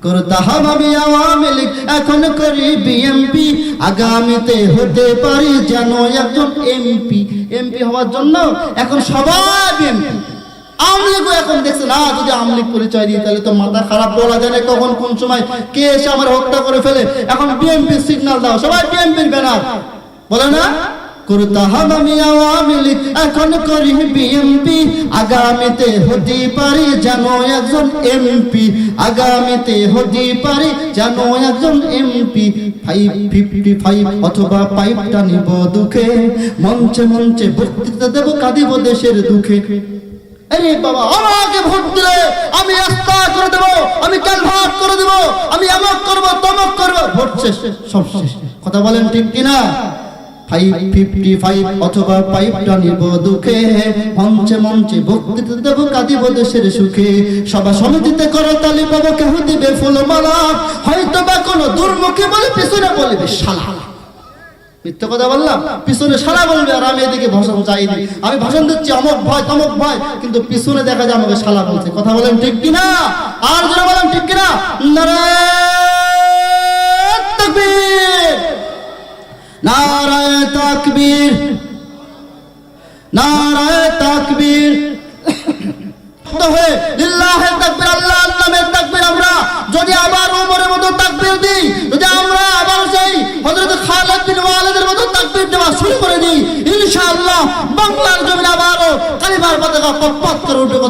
করতাম আমি আওয়ামী লীগ, এখন করি বিএমপি, আগামীতে হতে পারি যেন একজন এমপি। এমপি হওয়ার জন্য এখন সবাই বিএমপি। আওয়ামী লীগও এখন দেখছে না, যদি আওয়ামী লীগ পরিচয় দিই তাহলে তো মাথা খারাপ, বলা যায় না কখন কোন সময় কে এসে আমার হত্যা করে ফেলে। এখন বিএমপি সিগন্যাল দাও, সবাই বিএমপির ব্যানার, বলে না? করতাম আমি আওয়ামী লীগ, এখন করি বিএমপি, আগামীতে হতে পারি যেন একজন এমপি, আগামীতে হতে পারি যেন একজন এমপি। 555 অথবা পাইপটা নিব দুঃখে, মঞ্চে মঞ্চে বক্তৃতা দেব, কাঁদিব দেশের দুঃখে। আরে বাবা, আমাকে ভোট দিলে আমি রাস্তা করে দেব, আমি ক্যালভার্ট করে দেব, আমি আমক করব তমক করব। ভোট শেষ, সব শেষ। কথা বলেন ঠিক কিনা? 555 অথবা পাইপটা নিব দুঃখে, মঞ্চে মঞ্চে বক্তৃতা দেব, কাঁদিব দেশের সুখে। সভা সমিতিতে করতালি পাবো, কেহ দিবে ফুলমালা, হয়তো বা কোনো দুর্মুখে বলে পিছনে বলবে শালা। মিথ্যা কথা বললাম, পিছনে শালা বলবে, আর আমি এদিকে ভাষণ চাইনি, আমি ভাষণ দিচ্ছি অমক ভয় তমক ভয়, কিন্তু পিছনে দেখা যায় আমাকে শালা বলছে। কথা বলেন ঠিক কিনা? আর যারা বলেন ঠিক কিনা? নারায়ে তাকবীর, নারায়ে তাকবীর, নারায়ে তাকবীর। লিল্লাহে তাকবীর, আল্লাহর নামে তাকবীর। আমরা যদি আবার ওমরের মতো তাকবীর দিই, যদি আমরা আবার সেই হযরত খালিদ বিন ওয়ালিদের মতো তাকবীর দেওয়া শুরু করে দিই, ইনশাআল্লাহ বাংলার জমিনে আবারও কালিমার পতাকা পথ করে উঠবে।